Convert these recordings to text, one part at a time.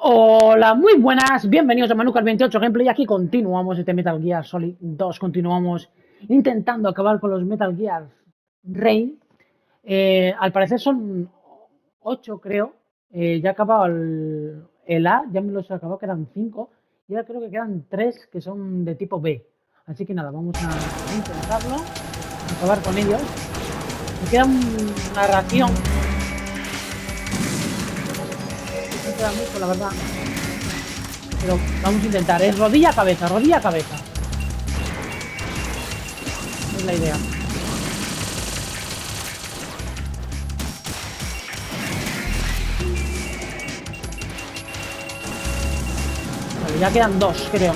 Hola, muy buenas, bienvenidos a Manucas 28 Gameplay. Aquí continuamos este Metal Gear Solid 2. Continuamos intentando acabar con los Metal Gear Rain. Al parecer son 8, creo. Ya he acabado el A, ya me los he acabado, quedan 5. Y ahora creo que quedan 3 que son de tipo B. Así que nada, vamos a intentarlo, acabar con ellos. Me queda una ración. No queda mucho, la verdad. Pero vamos a intentar, es rodilla, cabeza, rodilla, cabeza. Es la idea. Vale, ya quedan 2, creo.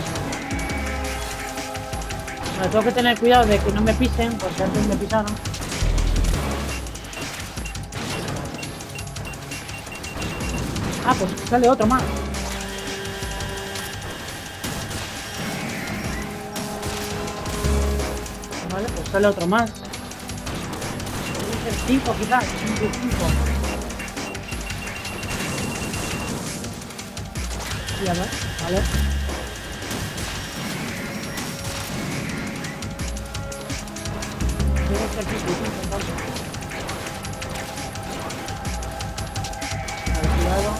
Vale, tengo que tener cuidado de que no me pisen, porque antes me pisaron. Ah, pues sale otro más. Vale, pues sale otro más. Puede ser 5 quizás, 5 y 5. Y a ver, vale. Debe ser 5 y 5 entonces. Vale, cuidado.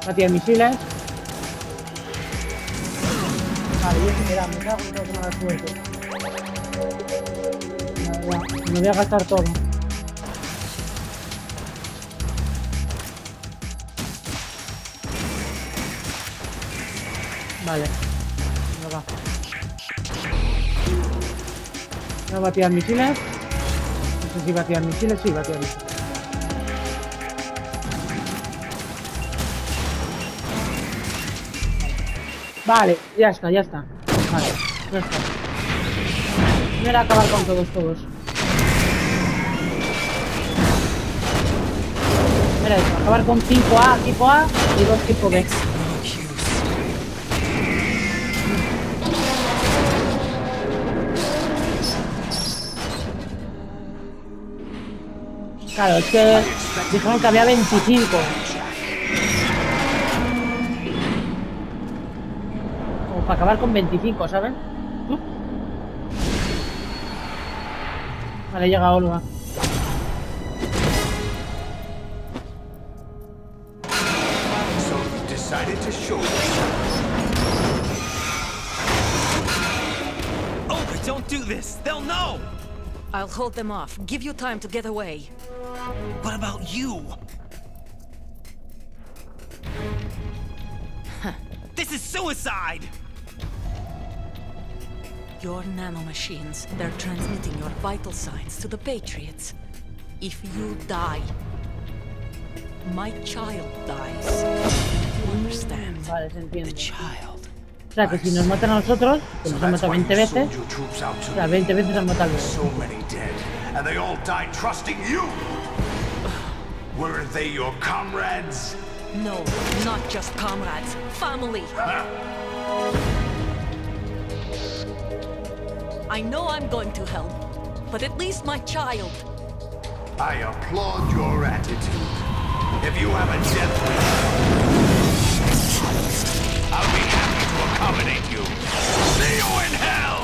Va a tirar misiles. Vale, y este me cago en todo, que mala suerte. Me voy a gastar todo. Vale. No va. No va a tirar misiles. No sé si va a tirar misiles. Sí, va a tirar misiles. Vale, ya está, ya está. Vale, ya está. No era acabar con todos. Era eso, acabar con 5A, tipo A y 2 tipo B. Claro, es que dijeron que había 25. Como para acabar con 25, ¿saben? Vale, llega Olga. Don't do this! They'll know! I'll hold them off. Give you time to get away. What about you? This is suicide! Your nanomachines, they're transmitting your vital signs to the Patriots. If you die, my child dies. You understand? Vale, se entiende. The child. O sea, que si nos matan a nosotros, que nos han matado 20 veces, o sea, 20 veces han matado a los So many dead, and they all died trusting you. Weren't they your comrades? No, not just comrades. Family. I know I'm going to hell, but at least my child. I applaud your attitude. If you have a death wish, I'll be happy to accommodate you. See you in hell!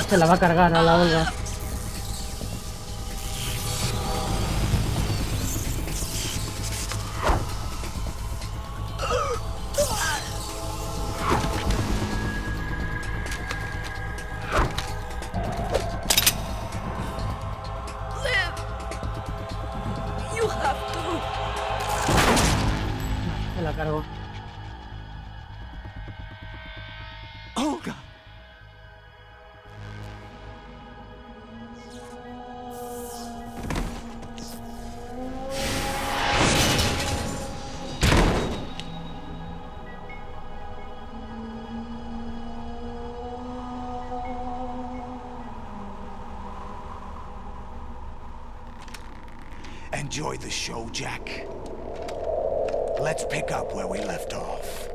Se la va a cargar a la Olga. You have to. Se la cargó. Olga! Enjoy the show, Jack. Let's pick up where we left off.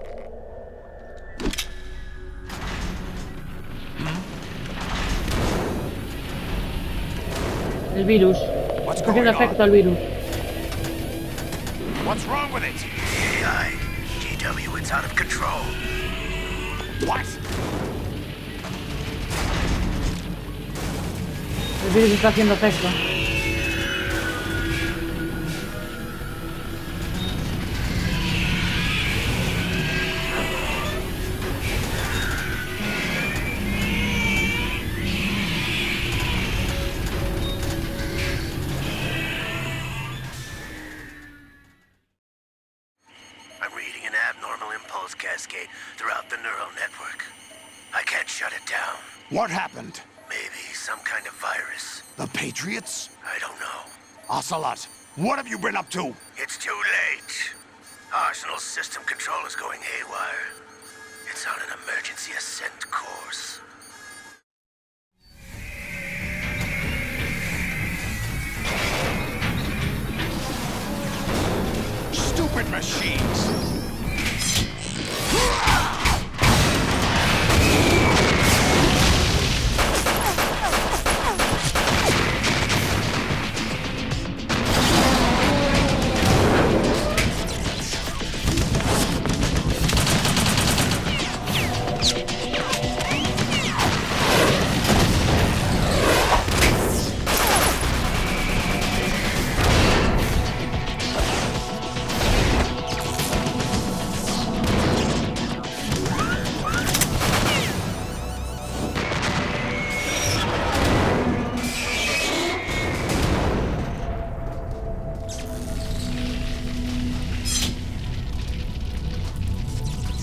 El virus. What's Está haciendo going efecto on? el virus. What's wrong with it? AI, GW, it's out of control. What? El virus está haciendo efecto. I'm reading an abnormal impulse cascade throughout the neural network. I can't shut it down. What happened? Maybe some kind of virus. The Patriots? I don't know. Ocelot, what have you been up to? It's too late. Arsenal's system control is going haywire. It's on an emergency ascent course. Stupid machines!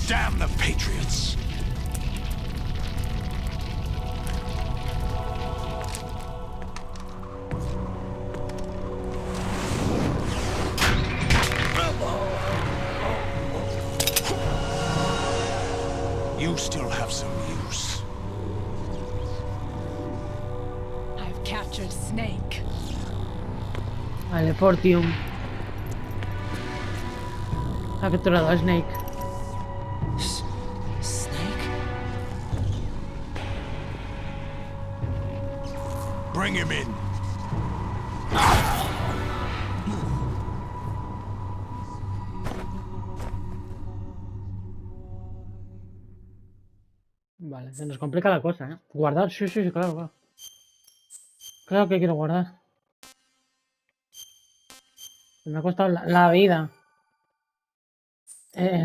Damn the Patriots! You still have some use. I've captured Snake. Vale, Fortium. Ha capturado a Snake. Snake? Bring him in. Vale, se nos complica la cosa, ¿eh? Guardar, sí, sí, sí, claro, claro. Claro que quiero guardar. Me ha costado la vida.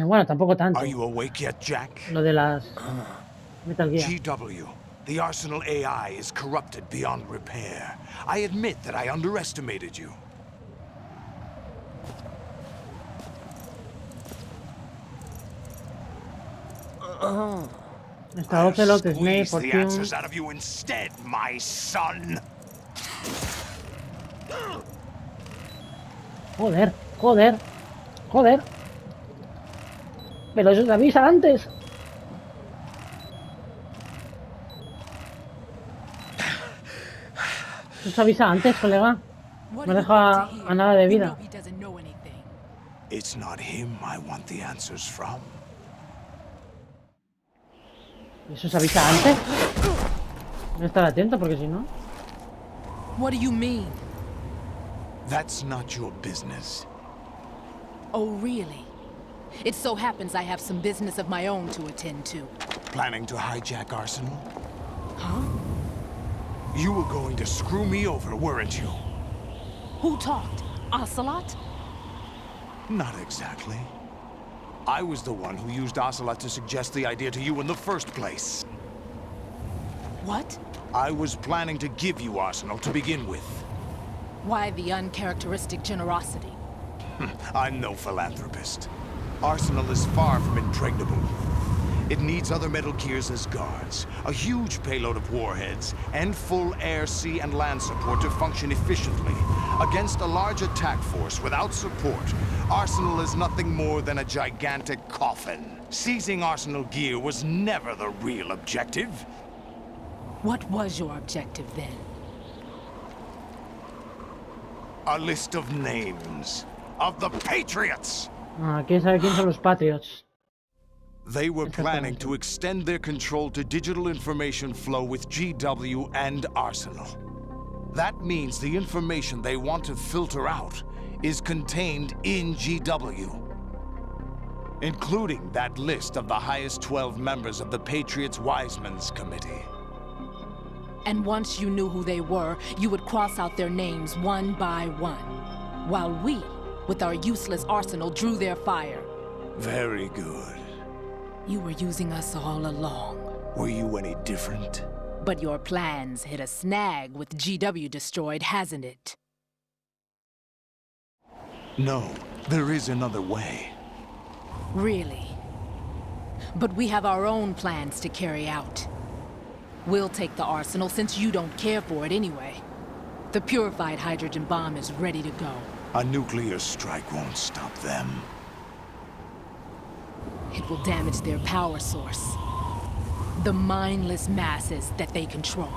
Bueno, tampoco tanto. Are you awake yet, Jack? Lo de las Metal Gear. GW, the Arsenal AI is corrupted beyond repair. I admit that I underestimated you. Está Ocelot, Snake, Squeeze the Fortium. answers out of you instead, my son. Joder, joder, joder. Pero eso se avisa antes. Eso se avisa antes, colega. No deja a nada de vida. He doesn't know anything. It's not him I want the answers from. Eso se avisa antes. Voy a estar atento porque si no. What do you mean? That's not your business. Oh, really? It so happens I have some business of my own to attend to. Planning to hijack Arsenal? Huh? You were going to screw me over, weren't you? Who talked? Ocelot? Not exactly. I was the one who used Ocelot to suggest the idea to you in the first place. What? I was planning to give you Arsenal to begin with. Why the uncharacteristic generosity? I'm no philanthropist. Arsenal is far from impregnable. It needs other Metal Gears as guards, a huge payload of warheads, and full air, sea, and land support to function efficiently. Against a large attack force without support, Arsenal is nothing more than a gigantic coffin. Seizing Arsenal gear was never the real objective. What was your objective then? A list of names of the Patriots! Ah, quién sabe quién son los Patriots. They were planning to extend their control to digital information flow with GW and Arsenal. That means the information they want to filter out is contained in GW. Including that list of the highest 12 members of the Patriots Wiseman's Committee. And once you knew who they were, you would cross out their names one by one. While we, with our useless arsenal, drew their fire. Very good. You were using us all along. Were you any different? But your plans hit a snag with GW destroyed, hasn't it? No, there is another way. Really? But we have our own plans to carry out. We'll take the arsenal since you don't care for it anyway. The purified hydrogen bomb is ready to go. A nuclear strike won't stop them. It will damage their power source. The mindless masses that they control.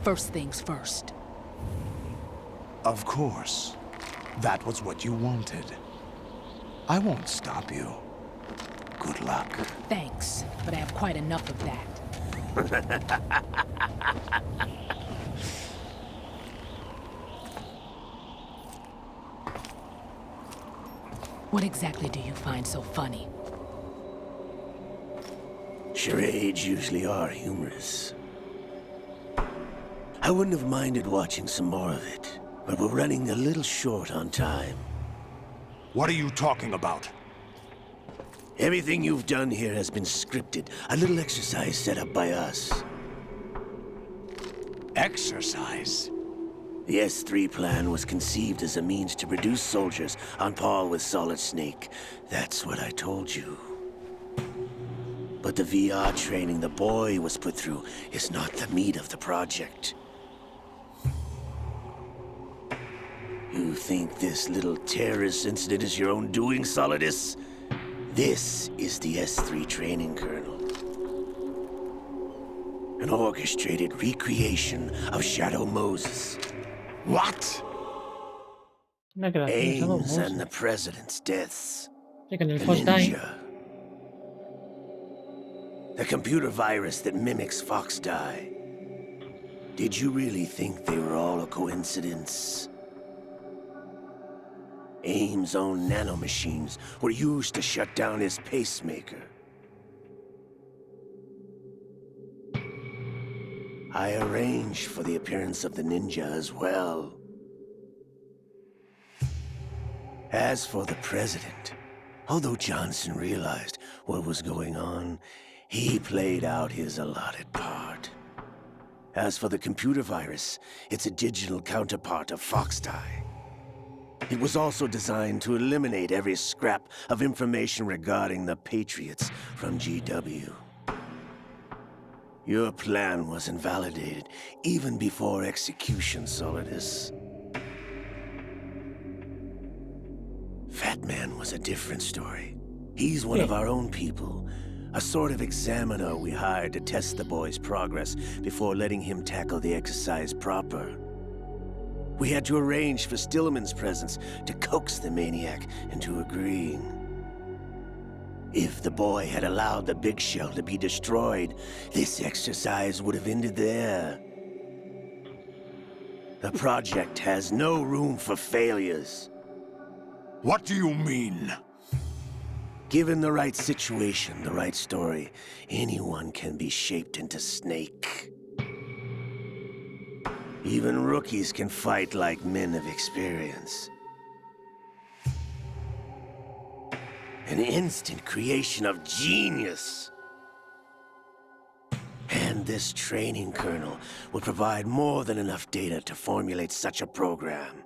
First things first. Of course. That was what you wanted. I won't stop you. Good luck. Thanks, but I have quite enough of that. What exactly do you find so funny? Charades usually are humorous. I wouldn't have minded watching some more of it, but we're running a little short on time. What are you talking about? Everything you've done here has been scripted. A little exercise set up by us. Exercise? The S3 plan was conceived as a means to produce soldiers on par with Solid Snake. That's what I told you. But the VR training the boy was put through is not the meat of the project. You think this little terrorist incident is your own doing, Solidus? This is the S3 training kernel. An orchestrated recreation of Shadow Moses. What? Aims and the president's deaths. Sí, que en el The FOXHOUND. ninja. The computer virus that mimics FOXHOUND. Did you really think they were all a coincidence? AIM's own nanomachines were used to shut down his pacemaker. I arranged for the appearance of the ninja as well. As for the president, although Johnson realized what was going on, he played out his allotted part. As for the computer virus, it's a digital counterpart of FOXHOUND. It was also designed to eliminate every scrap of information regarding the Patriots from GW. Your plan was invalidated even before execution, Solidus. Fat Man was a different story. He's one of our own people, a sort of examiner we hired to test the boy's progress before letting him tackle the exercise proper. We had to arrange for Stillman's presence to coax the maniac into agreeing. If the boy had allowed the big shell to be destroyed, this exercise would have ended there. The project has no room for failures. What do you mean? Given the right situation, the right story, anyone can be shaped into Snake. Even rookies can fight like men of experience. An instant creation of genius. And this training kernel would provide more than enough data to formulate such a program.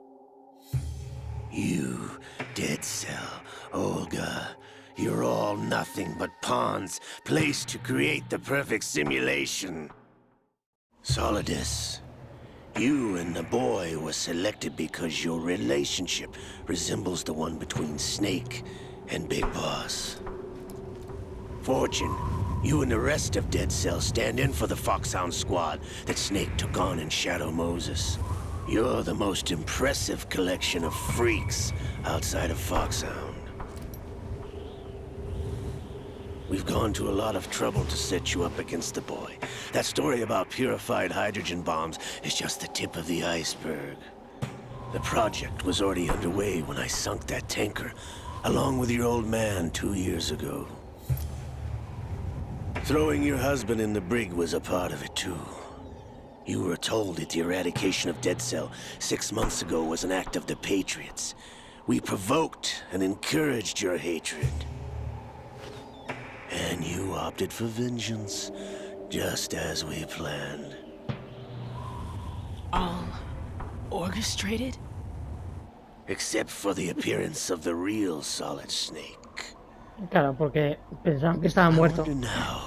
You, Dead Cell, Olga, you're all nothing but pawns placed to create the perfect simulation. Solidus, you and the boy were selected because your relationship resembles the one between Snake and Big Boss. Fortune, you and the rest of Dead Cell stand in for the FOXHOUND squad that Snake took on in Shadow Moses. You're the most impressive collection of freaks outside of FOXHOUND. We've gone to a lot of trouble to set you up against the boy. That story about purified hydrogen bombs is just the tip of the iceberg. The project was already underway when I sunk that tanker, along with your old man 2 years ago. Throwing your husband in the brig was a part of it too. You were told that the eradication of Dead Cell 6 months ago was an act of the Patriots. We provoked and encouraged your hatred. And you opted for vengeance, just as we planned. All orchestrated? Except for the appearance of the real Solid Snake. Claro, porque pensaban que estaba I muerto. wonder now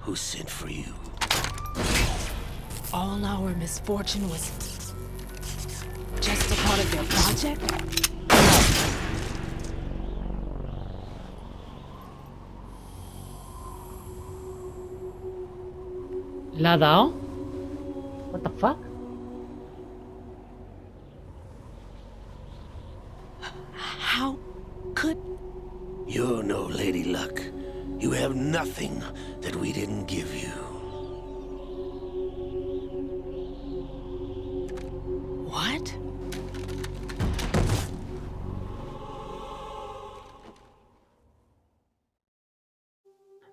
who sent for you. All our misfortune was just a part of their project? ¿La ha dado? What the fuck? How could... You're no Lady Luck. You have nothing that we didn't give you. What?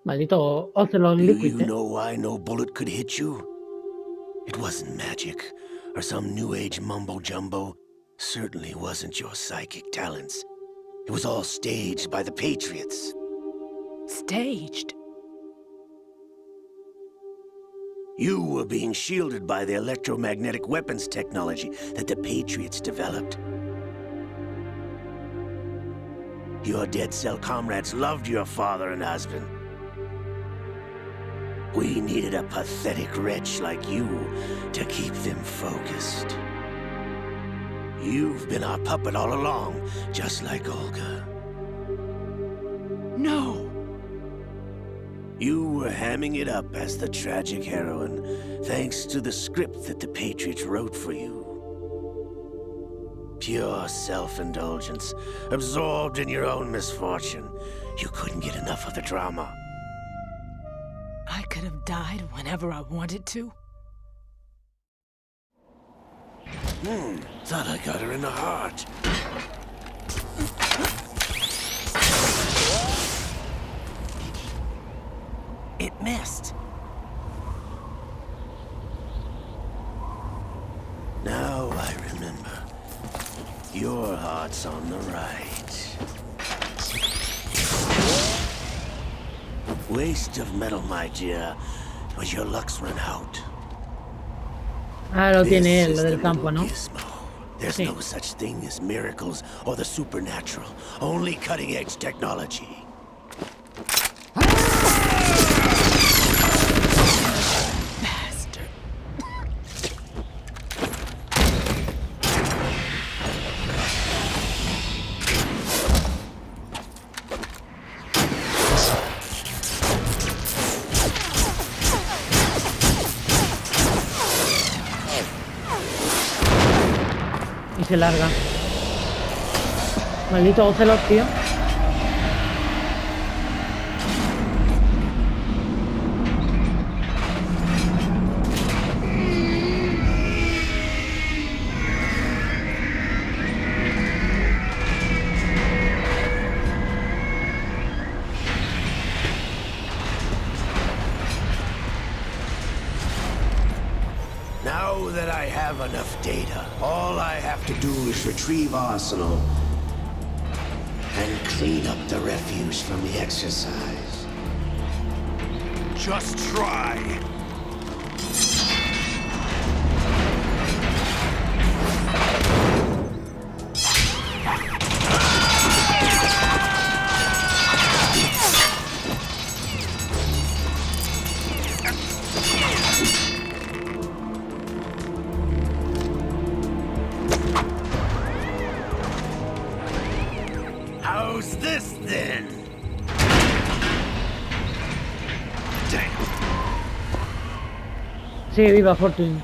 Maldito Ocelot Do Liquid. you know why no bullet could hit you? It wasn't magic, or some new age mumbo-jumbo. Certainly wasn't your psychic talents. It was all staged by the Patriots. Staged? You were being shielded by the electromagnetic weapons technology that the Patriots developed. Your Dead Cell comrades loved your father and husband. We needed a pathetic wretch like you to keep them focused. You've been our puppet all along, just like Olga. No! You were hamming it up as the tragic heroine, thanks to the script that the Patriots wrote for you. Pure self-indulgence, absorbed in your own misfortune. You couldn't get enough of the drama. I could have died whenever I wanted to. Thought I got her in the heart. It missed. Now I remember. Your heart's on the right. Waste of metal, my dear, but your luck's run out. Ah, lo tiene This él, is lo del the campo, little ¿no? gizmo. There's Sí. no such thing as miracles or the supernatural. Only cutting-edge technology. Bastard. Y se larga. Maldito Ocelot, tío. Now that I have enough data, all I have to do is retrieve Arsenal and clean up the refuse from the exercise. Just try. How's this then? Damn. Sí, viva Fortune.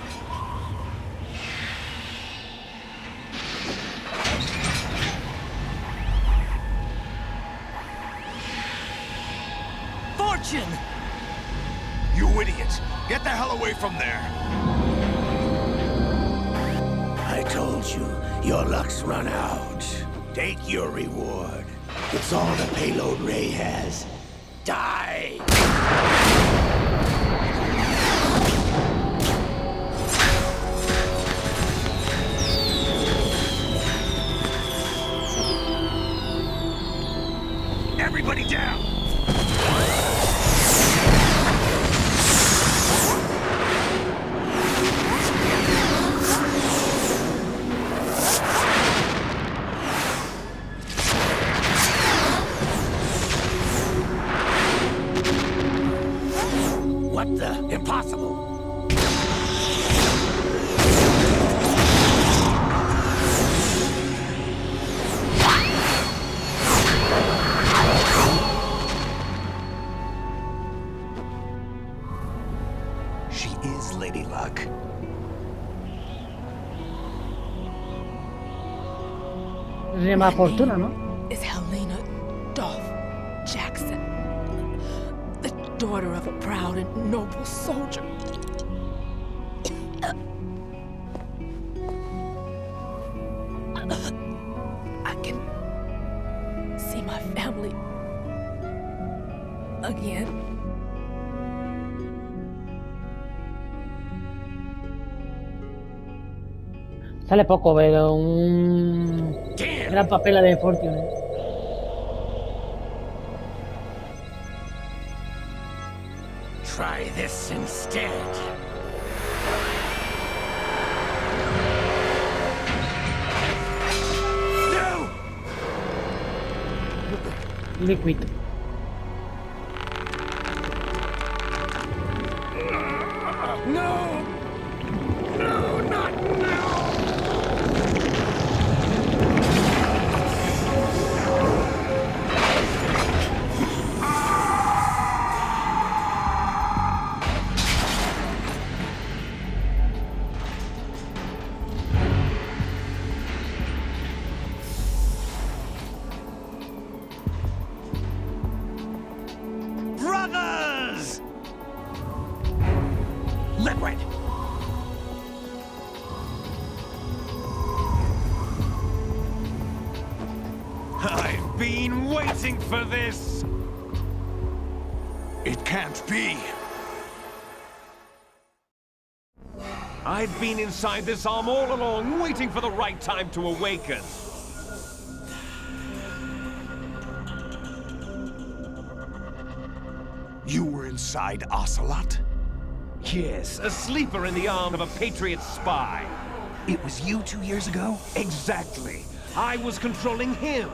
Get the hell away from there. I told you, your luck's run out. Take your reward. It's all the payload Ray has. Die! Everybody down! What the? Impossible! She is Lady Luck. Se llama Fortuna, ¿no? Is Helena Dolph Jackson, the daughter of a proud and noble soldier. I can see my family again. Sale poco, pero un gran papel la de Fortune. Try this instead. No! Liquid. No! No, not now! Brothers! Liquid! I've been waiting for this! It can't be. I've been inside this arm all along, waiting for the right time to awaken. You were inside Ocelot? Yes, a sleeper in the arm of a Patriot spy. It was you 2 years ago? Exactly. I was controlling him.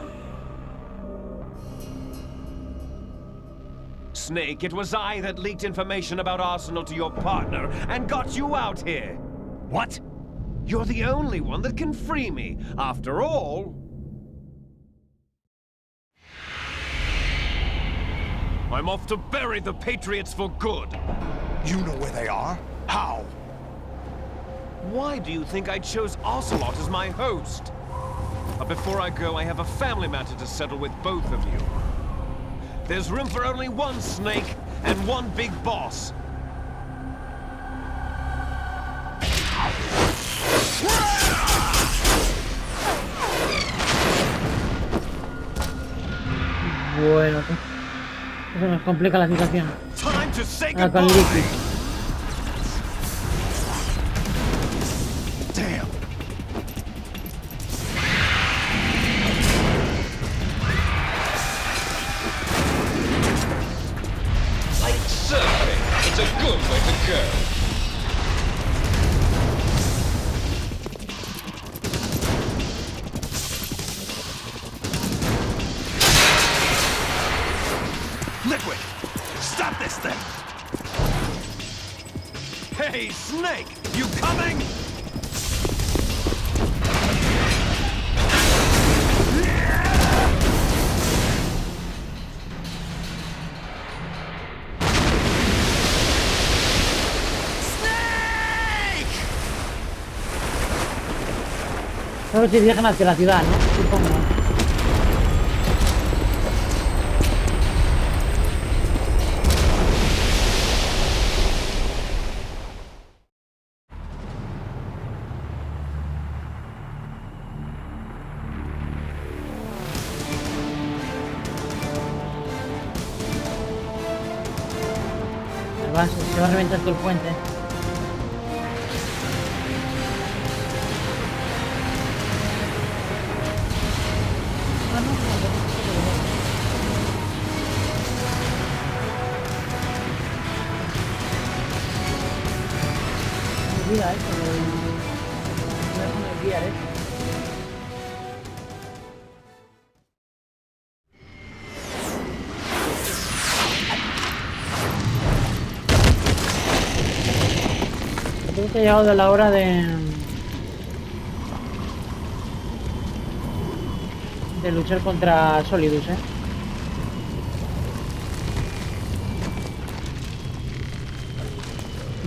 Snake, it was I that leaked information about Arsenal to your partner and got you out here. What? You're the only one that can free me. After all... I'm off to bury the Patriots for good. You know where they are? How? Why do you think I chose Ocelot as my host? But before I go, I have a family matter to settle with both of you. There's room for only one Snake and one big boss. Bueno, eso nos complica la situación. Time to say Ahora con goodbye. Liquid. Damn. Like surfing, it's a good way to go. Liquid! Stop this thing! Hey, Snake! You coming? Snake! Solo se viajan hacia la ciudad, ¿no? Supongo. se va a reventar todo el puente. Olvida esto, voy a poner guiar esto. Creo que ha llegado la hora de luchar contra Solidus, ¿eh?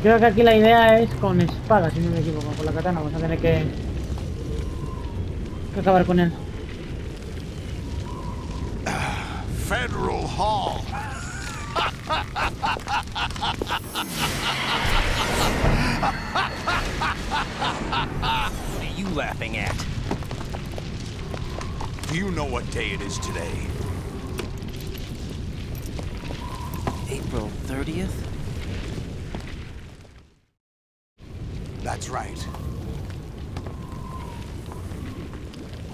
Creo que aquí la idea es con espada, si no me equivoco, con la katana. Vamos a tener que acabar con él. Federal Hall. What are you laughing at? Do you know what day it is today? April 30th? That's right.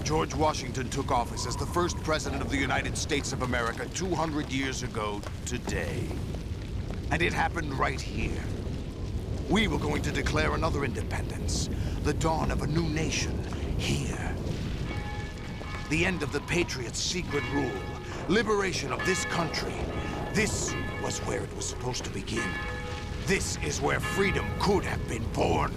George Washington took office as the first president of the United States of America 200 years ago today. And it happened right here. We were going to declare another independence, the dawn of a new nation, here. The end of the Patriots' secret rule, liberation of this country. This was where it was supposed to begin. This is where freedom could have been born.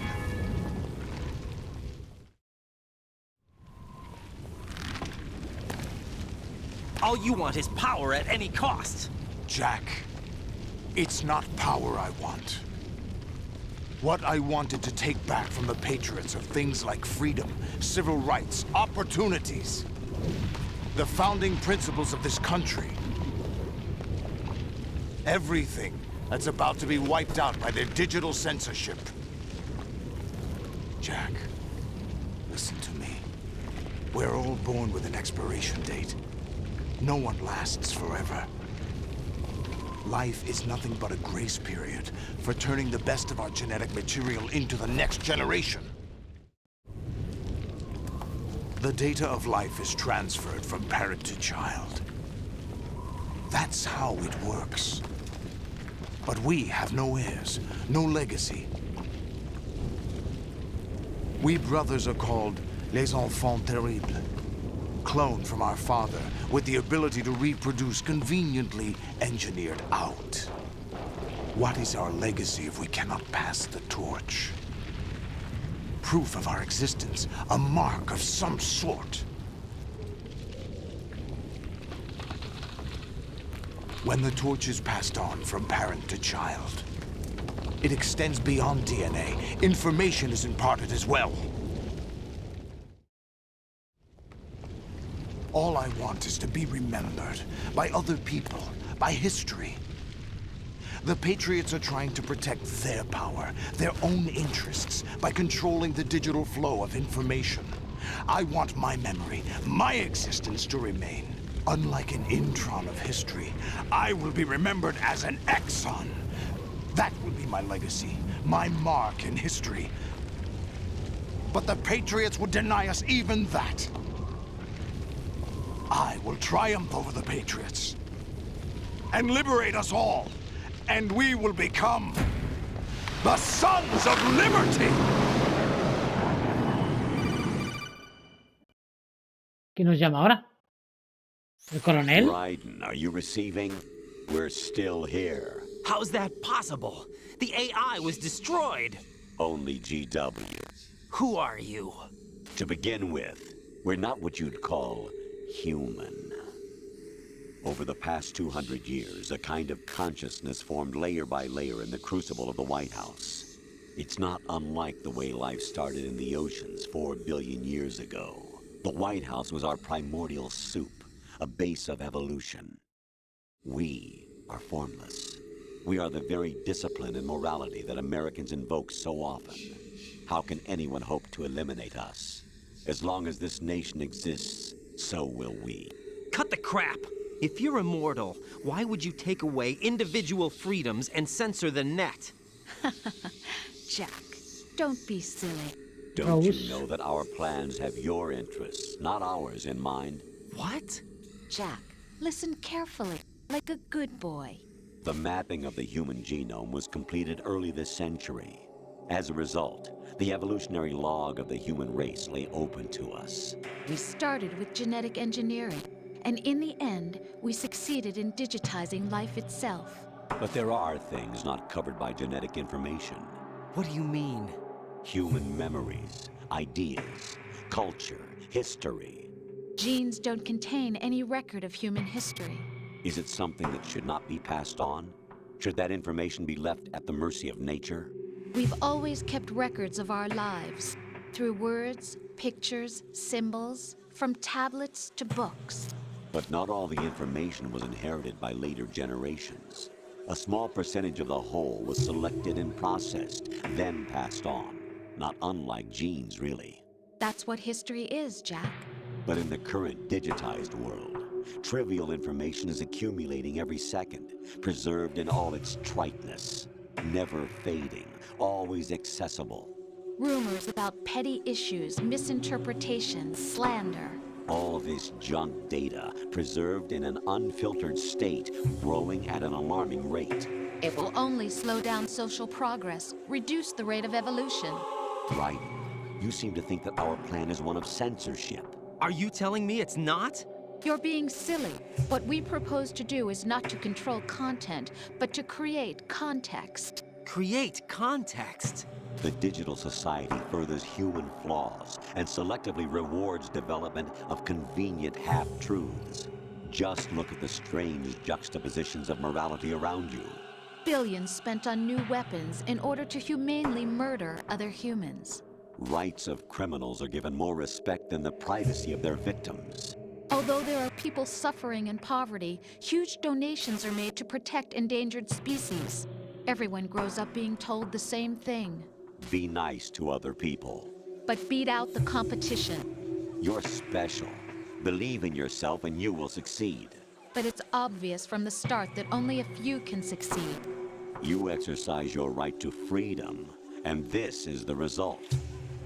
All you want is power at any cost. Jack, it's not power I want. What I wanted to take back from the Patriots are things like freedom, civil rights, opportunities. The founding principles of this country. Everything that's about to be wiped out by their digital censorship. Jack, listen to me. We're all born with an expiration date. No one lasts forever. Life is nothing but a grace period for turning the best of our genetic material into the next generation. The data of life is transferred from parent to child. That's how it works. But we have no heirs, no legacy. We brothers are called les enfants terribles. Cloned from our father, with the ability to reproduce conveniently engineered out. What is our legacy if we cannot pass the torch? Proof of our existence, a mark of some sort. When the torch is passed on from parent to child, it extends beyond DNA. Information is imparted as well. All I want is to be remembered by other people, by history. The Patriots are trying to protect their power, their own interests, by controlling the digital flow of information. I want my memory, my existence to remain. Unlike an intron of history, I will be remembered as an exon. That will be my legacy, my mark in history. But the Patriots would deny us even that. I will triumph over the Patriots and liberate us all, and we will become the Sons of Liberty! ¿Quién nos llama ahora? ¿El coronel? Raiden, are you receiving? We're still here. How's that possible? The AI was destroyed. Only GW. Who are you? To begin with, we're not what you'd call human. Over the past 200 years, a kind of consciousness formed layer by layer in the crucible of the White House. It's not unlike the way life started in the oceans 4 billion years ago. The White House was our primordial soup, a base of evolution. We are formless. We are the very discipline and morality that Americans invoke so often. How can anyone hope to eliminate us? As long as this nation exists, so will we. Cut the crap! If you're immortal, why would you take away individual freedoms and censor the net? Jack, don't be silly. Don't Rose. you know that our plans have your interests, not ours, in mind? What? Jack, listen carefully, like a good boy. The mapping of the human genome was completed early this century. As a result, the evolutionary log of the human race lay open to us. We started with genetic engineering, and in the end, we succeeded in digitizing life itself. But there are things not covered by genetic information. What do you mean? Human memories, ideas, culture, history. Genes don't contain any record of human history. Is it something that should not be passed on? Should that information be left at the mercy of nature? We've always kept records of our lives, through words, pictures, symbols, from tablets to books. But not all the information was inherited by later generations. A small percentage of the whole was selected and processed, then passed on. Not unlike genes, really. That's what history is, Jack. But in the current digitized world, trivial information is accumulating every second, preserved in all its triteness, never fading, always accessible. Rumors about petty issues, misinterpretations, slander. All this junk data, preserved in an unfiltered state, growing at an alarming rate. It will only slow down social progress, reduce the rate of evolution. Raiden, you seem to think that our plan is one of censorship. Are you telling me it's not? You're being silly. What we propose to do is not to control content, but to create context. Create context. The digital society furthers human flaws and selectively rewards development of convenient half-truths. Just look at the strange juxtapositions of morality around you. Billions spent on new weapons in order to humanely murder other humans. Rights of criminals are given more respect than the privacy of their victims. Although there are people suffering in poverty, huge donations are made to protect endangered species. Everyone grows up being told the same thing. Be nice to other people. But beat out the competition. You're special. Believe in yourself and you will succeed. But it's obvious from the start that only a few can succeed. You exercise your right to freedom, and this is the result.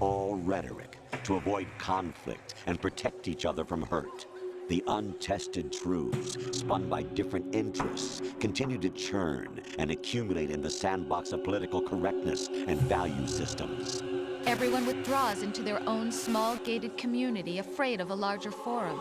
All rhetoric to avoid conflict and protect each other from hurt. The untested truths, spun by different interests, continue to churn and accumulate in the sandbox of political correctness and value systems. Everyone withdraws into their own small gated community, afraid of a larger forum.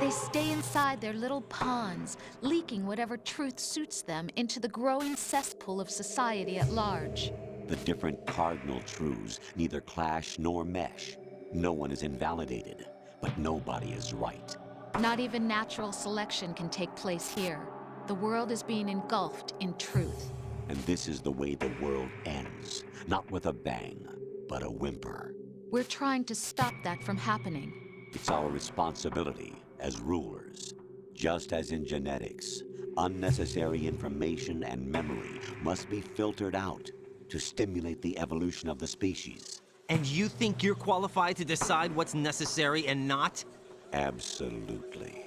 They stay inside their little ponds, leaking whatever truth suits them into the growing cesspool of society at large. The different cardinal truths neither clash nor mesh. No one is invalidated, but nobody is right. Not even natural selection can take place here. The world is being engulfed in truth. And this is the way the world ends. Not with a bang, but a whimper. We're trying to stop that from happening. It's our responsibility as rulers. Just as in genetics, unnecessary information and memory must be filtered out to stimulate the evolution of the species. And you think you're qualified to decide what's necessary and not? Absolutely.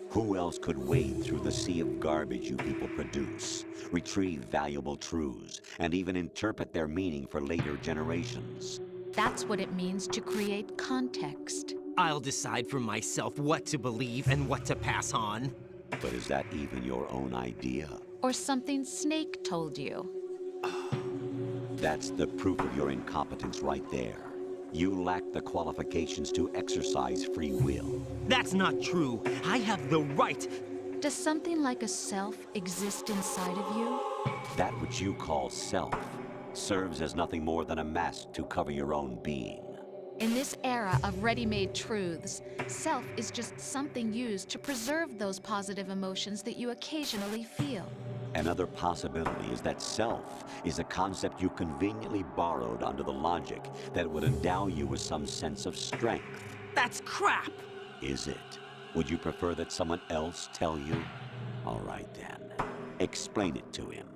Who else could wade through the sea of garbage you people produce, retrieve valuable truths, and even interpret their meaning for later generations? That's what it means to create context. I'll decide for myself what to believe and what to pass on. But is that even your own idea? Or something Snake told you? That's the proof of your incompetence right there. You lack the qualifications to exercise free will. That's not true. I have the right. Does something like a self exist inside of you? That which you call self serves as nothing more than a mask to cover your own being. In this era of ready-made truths, self is just something used to preserve those positive emotions that you occasionally feel. Another possibility is that self is a concept you conveniently borrowed under the logic that it would endow you with some sense of strength. That's crap! Is it? Would you prefer that someone else tell you? All right then. Explain it to him.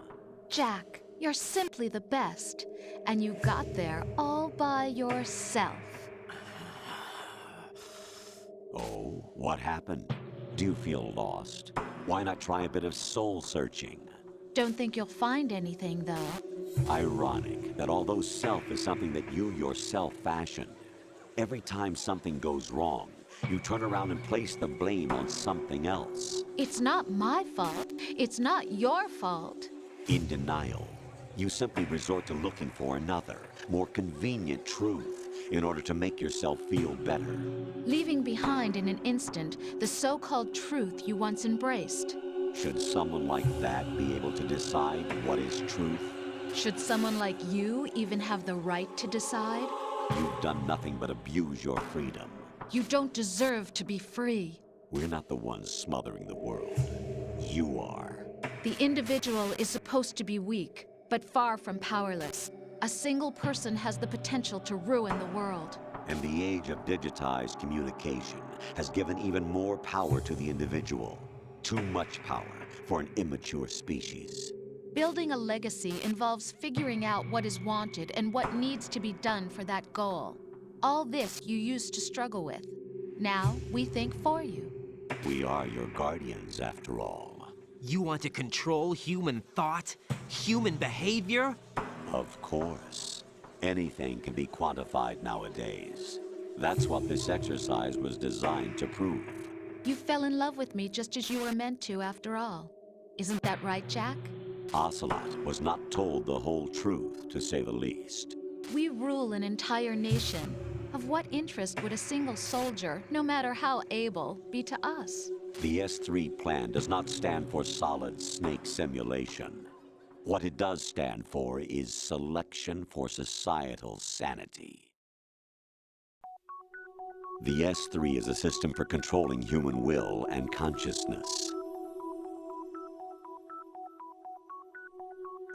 Jack, you're simply the best, and you got there all by yourself. Oh, what happened? Do you feel lost? Why not try a bit of soul searching? Don't think you'll find anything, though. Ironic that although self is something that you yourself fashioned, every time something goes wrong, you turn around and place the blame on something else. It's not my fault. It's not your fault. In denial, you simply resort to looking for another, more convenient truth in order to make yourself feel better. Leaving behind in an instant the so-called truth you once embraced. Should someone like that be able to decide what is truth? Should someone like you even have the right to decide? You've done nothing but abuse your freedom. You don't deserve to be free. We're not the ones smothering the world. You are. The individual is supposed to be weak, but far from powerless. A single person has the potential to ruin the world. And the age of digitized communication has given even more power to the individual. Too much power for an immature species. Building a legacy involves figuring out what is wanted and what needs to be done for that goal. All this you used to struggle with. Now we think for you. We are your guardians, after all. You want to control human thought? Human behavior? Of course. Anything can be quantified nowadays. That's what this exercise was designed to prove. You fell in love with me just as you were meant to, after all. Isn't that right, Jack? Ocelot was not told the whole truth, to say the least. We rule an entire nation. Of what interest would a single soldier, no matter how able, be to us? The S3 plan does not stand for solid snake simulation. What it does stand for is selection for societal sanity. The S3 is a system for controlling human will and consciousness.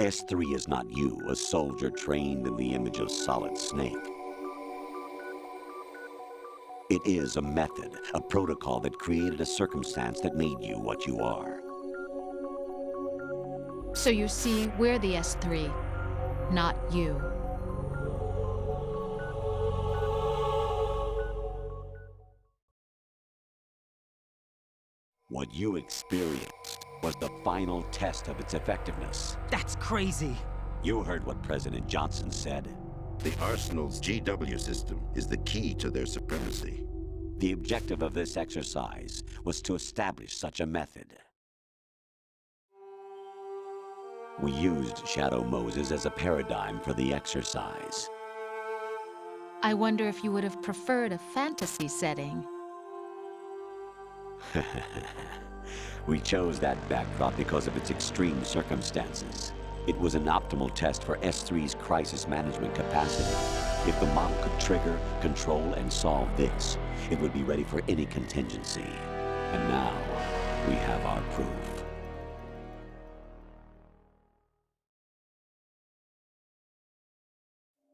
S3 is not you, a soldier trained in the image of Solid Snake. It is a method, a protocol that created a circumstance that made you what you are. So you see, we're the S3, not you. What you experienced was the final test of its effectiveness. That's crazy. You heard what President Johnson said. The Arsenal's GW system is the key to their supremacy. The objective of this exercise was to establish such a method. We used Shadow Moses as a paradigm for the exercise. I wonder if you would have preferred a fantasy setting. We chose that backdrop because of its extreme circumstances. It was an optimal test for S3's crisis management capacity. If the model could trigger, control, and solve this, it would be ready for any contingency. And now, we have our proof.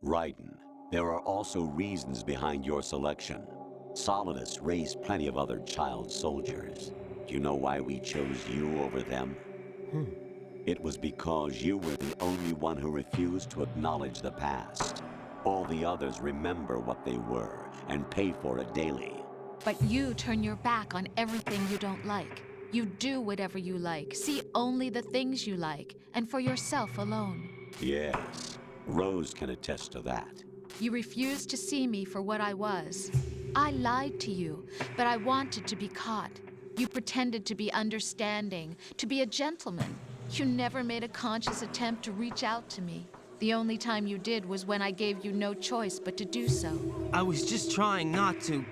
Raiden, there are also reasons behind your selection. Solidus raised plenty of other child soldiers. Do you know why we chose you over them? It was because you were the only one who refused to acknowledge the past. All the others remember what they were and pay for it daily. But you turn your back on everything you don't like. You do whatever you like, see only the things you like, and for yourself alone. Yes, Rose can attest to that. You refused to see me for what I was. I lied to you, but I wanted to be caught. You pretended to be understanding, to be a gentleman. You never made a conscious attempt to reach out to me. The only time you did was when I gave you no choice but to do so. I was just trying not to.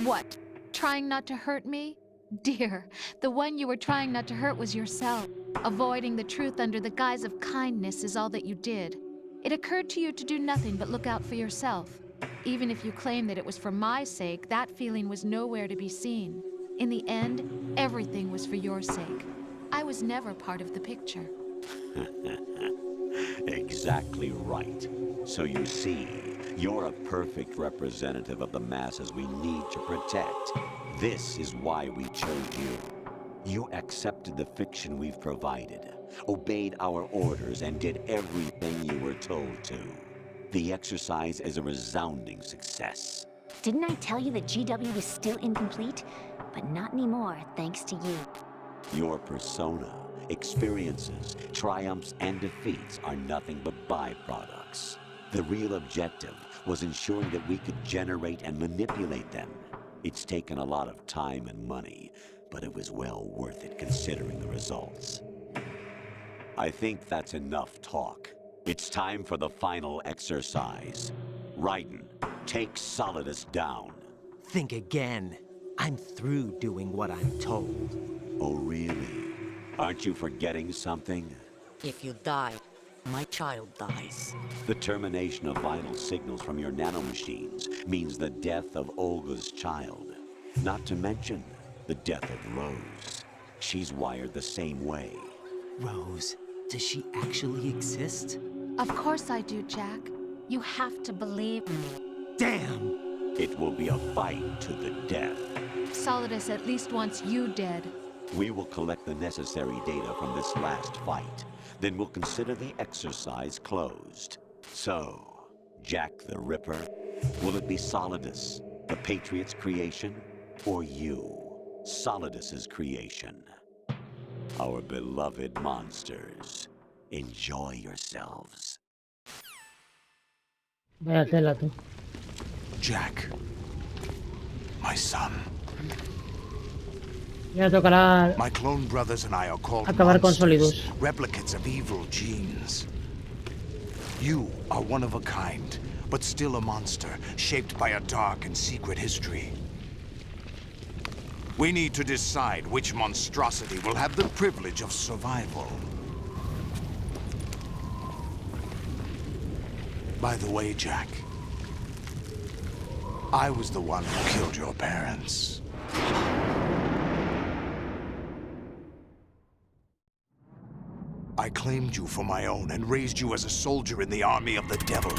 What? Trying not to hurt me? Dear, the one you were trying not to hurt was yourself. Avoiding the truth under the guise of kindness is all that you did. It occurred to you to do nothing but look out for yourself. Even if you claim that it was for my sake, that feeling was nowhere to be seen. In the end, everything was for your sake. I was never part of the picture. Exactly right. So you see, you're a perfect representative of the masses we need to protect. This is why we chose you. You accepted the fiction we've provided, obeyed our orders, and did everything you were told to. The exercise is a resounding success. Didn't I tell you that GW was still incomplete? But not anymore, thanks to you. Your persona, experiences, triumphs, and defeats are nothing but byproducts. The real objective was ensuring that we could generate and manipulate them. It's taken a lot of time and money, but it was well worth it considering the results. I think that's enough talk. It's time for the final exercise. Raiden, take Solidus down. Think again. I'm through doing what I'm told. Oh, really? Aren't you forgetting something? If you die, my child dies. The termination of vital signals from your nanomachines means the death of Olga's child. Not to mention the death of Rose. She's wired the same way. Rose, does she actually exist? Of course I do, Jack. You have to believe me. Damn! It will be a fight to the death. Solidus at least wants you dead. We will collect the necessary data from this last fight. Then we'll consider the exercise closed. So, Jack the Ripper, will it be Solidus, the Patriot's creation, or you, Solidus's creation? Our beloved monsters, enjoy yourselves. Vaya tela, tú. Jack, my son. Ya tocará My clone brothers and I are called acabar con monsters, Solidus. replicates of evil genes. You are one of a kind, but still a monster, shaped by a dark and secret history. We need to decide which monstrosity will have the privilege of survival. By the way, Jack, I was the one who killed your parents. I claimed you for my own and raised you as a soldier in the army of the devil.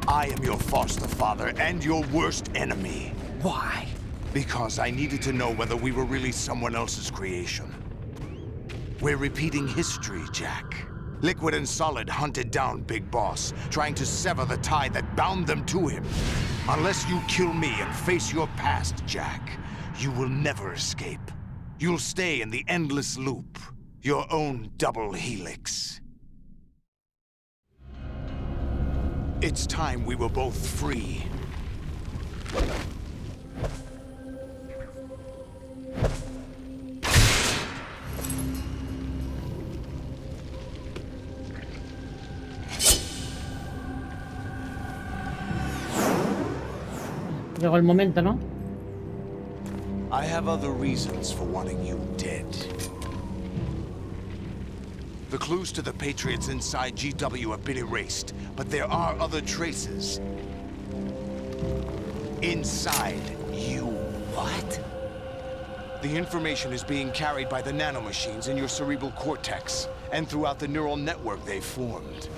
I am your foster father and your worst enemy. Why? Because I needed to know whether we were really someone else's creation. We're repeating history, Jack. Liquid and Solid hunted down Big Boss, trying to sever the tie that bound them to him. Unless you kill me and face your past, Jack, you will never escape. You'll stay in the endless loop. Your own double helix. It's time we were both free. Llegó el momento, ¿no? I have other reasons for wanting you dead. The clues to the Patriots inside GW have been erased, but there are other traces. Inside you. What? The information is being carried by the nanomachines in your cerebral cortex, and throughout the neural network they've formed.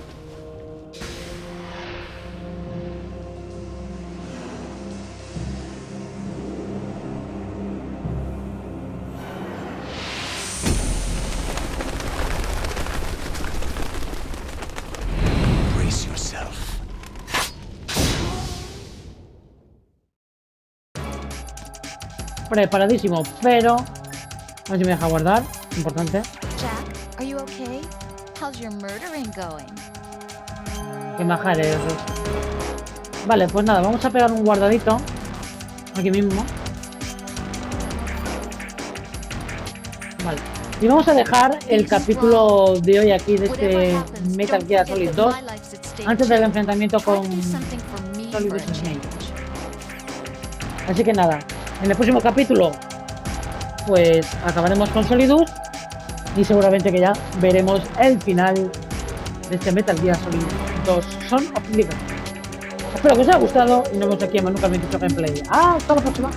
Preparadísimo, pero a ver si me deja guardar. Importante. Jack, are you okay? How's your murdering going? Qué maja eres. Vale, pues nada, vamos a pegar un guardadito aquí mismo. Vale. Y vamos a dejar el capítulo de hoy aquí de este Metal Gear Solid 2 antes del enfrentamiento con Solidus Snake. Así que nada, en el próximo capítulo pues acabaremos con Solidus y seguramente que ya veremos el final de este Metal Gear Solid 2 Son of Liberty. Espero que os haya gustado y nos vemos aquí en Manuca 28 Gameplay. ¡Hasta la próxima!